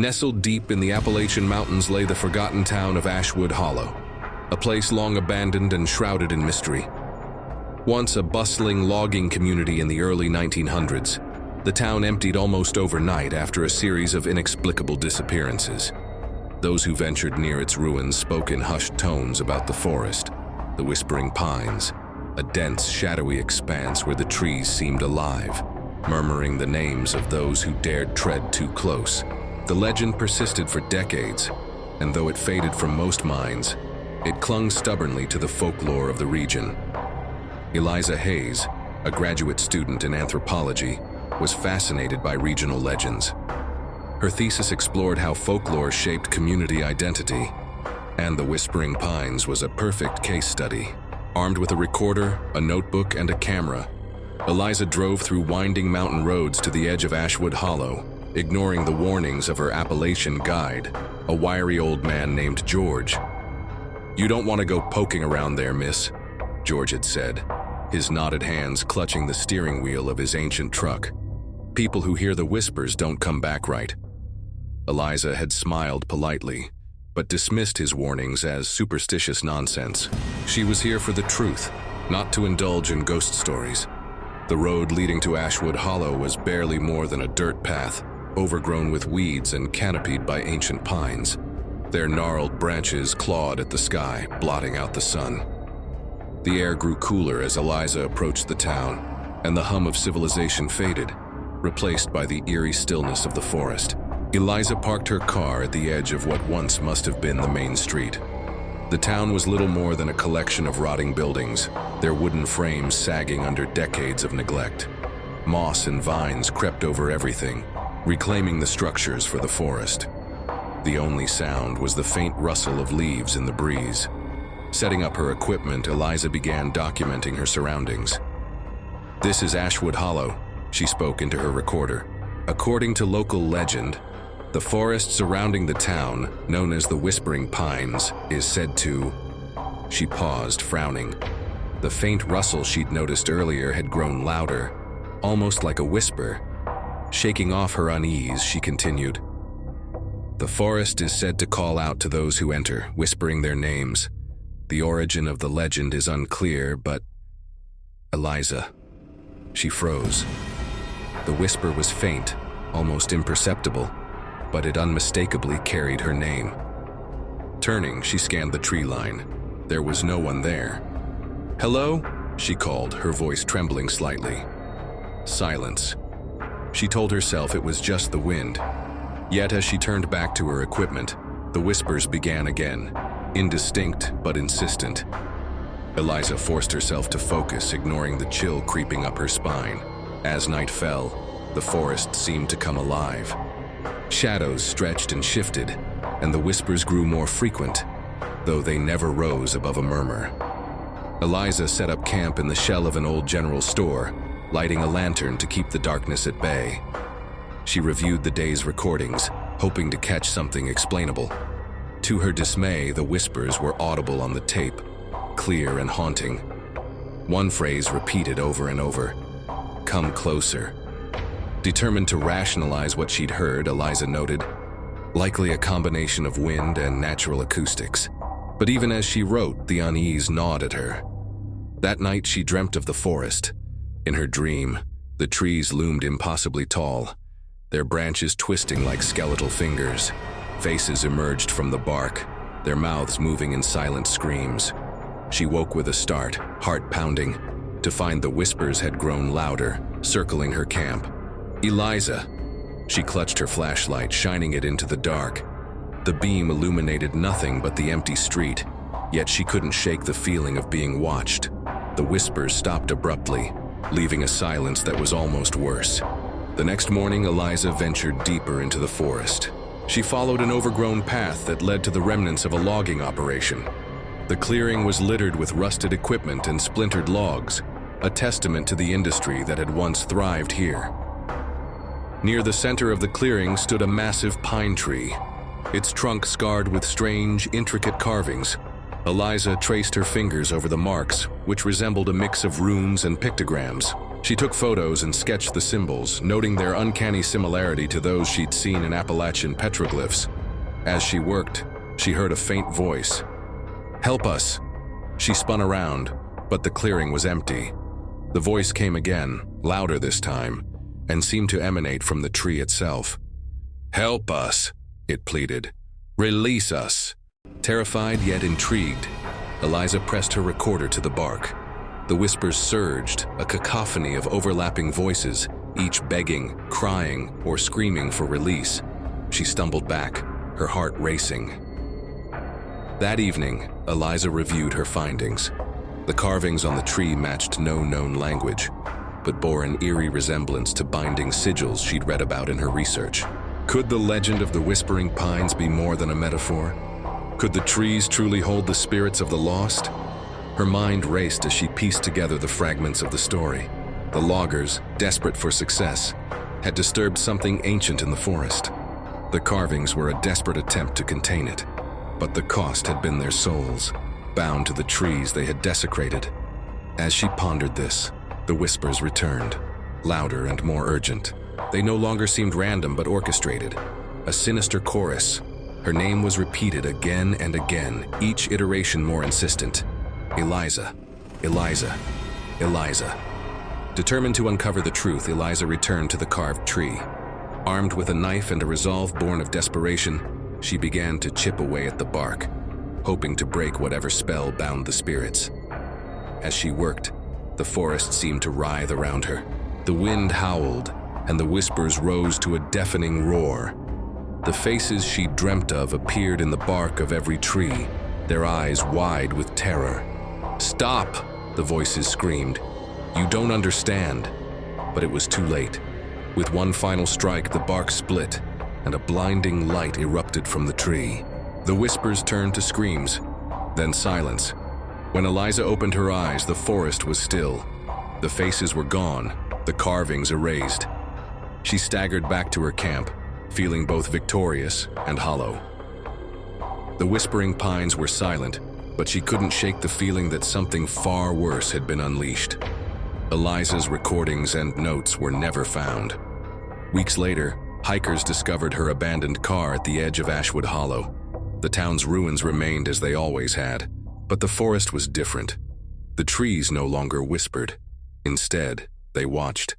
Nestled deep in the Appalachian Mountains lay the forgotten town of Ashwood Hollow, a place long abandoned and shrouded in mystery. Once a bustling logging community in the early 1900s, the town emptied almost overnight after a series of inexplicable disappearances. Those who ventured near its ruins spoke in hushed tones about the forest, the whispering pines, a dense, shadowy expanse where the trees seemed alive, murmuring the names of those who dared tread too close. The legend persisted for decades, and though it faded from most minds, it clung stubbornly to the folklore of the region. Eliza Hayes, a graduate student in anthropology, was fascinated by regional legends. Her thesis explored how folklore shaped community identity, and the Whispering Pines was a perfect case study. Armed with a recorder, a notebook, and a camera, Eliza drove through winding mountain roads to the edge of Ashwood Hollow, ignoring the warnings of her Appalachian guide, a wiry old man named George. "You don't want to go poking around there, miss," George had said, his knotted hands clutching the steering wheel of his ancient truck. "People who hear the whispers don't come back right." Eliza had smiled politely, but dismissed his warnings as superstitious nonsense. She was here for the truth, not to indulge in ghost stories. The road leading to Ashwood Hollow was barely more than a dirt path, overgrown with weeds and canopied by ancient pines. Their gnarled branches clawed at the sky, blotting out the sun. The air grew cooler as Eliza approached the town, and the hum of civilization faded, replaced by the eerie stillness of the forest. Eliza parked her car at the edge of what once must have been the main street. The town was little more than a collection of rotting buildings, their wooden frames sagging under decades of neglect. Moss and vines crept over everything, reclaiming the structures for the forest. The only sound was the faint rustle of leaves in the breeze. Setting up her equipment, Eliza began documenting her surroundings. "This is Ashwood Hollow," she spoke into her recorder. "According to local legend, the forest surrounding the town, known as the Whispering Pines, is said to..." She paused, frowning. The faint rustle she'd noticed earlier had grown louder, almost like a whisper. Shaking off her unease, she continued, "The forest is said to call out to those who enter, whispering their names. The origin of the legend is unclear, but..." "Eliza." She froze. The whisper was faint, almost imperceptible, but it unmistakably carried her name. Turning, she scanned the tree line. There was no one there. "Hello?" she called, her voice trembling slightly. Silence. She told herself it was just the wind. Yet as she turned back to her equipment, the whispers began again, indistinct but insistent. Eliza forced herself to focus, ignoring the chill creeping up her spine. As night fell, the forest seemed to come alive. Shadows stretched and shifted, and the whispers grew more frequent, though they never rose above a murmur. Eliza set up camp in the shell of an old general store, lighting a lantern to keep the darkness at bay. She reviewed the day's recordings, hoping to catch something explainable. To her dismay, the whispers were audible on the tape, clear and haunting. One phrase repeated over and over, "Come closer." Determined to rationalize what she'd heard, Eliza noted, "Likely a combination of wind and natural acoustics." But even as she wrote, the unease gnawed at her. That night she dreamt of the forest. In her dream, the trees loomed impossibly tall, their branches twisting like skeletal fingers. Faces emerged from the bark, their mouths moving in silent screams. She woke with a start, heart pounding, to find the whispers had grown louder, circling her camp. "Eliza!" She clutched her flashlight, shining it into the dark. The beam illuminated nothing but the empty street, yet she couldn't shake the feeling of being watched. The whispers stopped abruptly, leaving a silence that was almost worse. The next morning, Eliza ventured deeper into the forest. She followed an overgrown path that led to the remnants of a logging operation. The clearing was littered with rusted equipment and splintered logs, a testament to the industry that had once thrived here. Near the center of the clearing stood a massive pine tree, its trunk scarred with strange, intricate carvings. Eliza traced her fingers over the marks, which resembled a mix of runes and pictograms. She took photos and sketched the symbols, noting their uncanny similarity to those she'd seen in Appalachian petroglyphs. As she worked, she heard a faint voice. "Help us!" She spun around, but the clearing was empty. The voice came again, louder this time, and seemed to emanate from the tree itself. "Help us," it pleaded. "Release us." Terrified yet intrigued, Eliza pressed her recorder to the bark. The whispers surged, a cacophony of overlapping voices, each begging, crying, or screaming for release. She stumbled back, her heart racing. That evening, Eliza reviewed her findings. The carvings on the tree matched no known language, but bore an eerie resemblance to binding sigils she'd read about in her research. Could the legend of the Whispering Pines be more than a metaphor? Could the trees truly hold the spirits of the lost? Her mind raced as she pieced together the fragments of the story. The loggers, desperate for success, had disturbed something ancient in the forest. The carvings were a desperate attempt to contain it, but the cost had been their souls, bound to the trees they had desecrated. As she pondered this, the whispers returned, louder and more urgent. They no longer seemed random but orchestrated, a sinister chorus. Her name was repeated again and again, each iteration more insistent. Eliza, Eliza, Eliza. Determined to uncover the truth, Eliza returned to the carved tree. Armed with a knife and a resolve born of desperation, she began to chip away at the bark, hoping to break whatever spell bound the spirits. As she worked, the forest seemed to writhe around her. The wind howled, and the whispers rose to a deafening roar. The faces she dreamt of appeared in the bark of every tree, their eyes wide with terror. "Stop!" the voices screamed. "You don't understand." But it was too late. With one final strike, the bark split, and a blinding light erupted from the tree. The whispers turned to screams, then silence. When Eliza opened her eyes, the forest was still. The faces were gone, the carvings erased. She staggered back to her camp, feeling both victorious and hollow. The Whispering Pines were silent, but she couldn't shake the feeling that something far worse had been unleashed. Eliza's recordings and notes were never found. Weeks later, hikers discovered her abandoned car at the edge of Ashwood Hollow. The town's ruins remained as they always had, but the forest was different. The trees no longer whispered. Instead, they watched.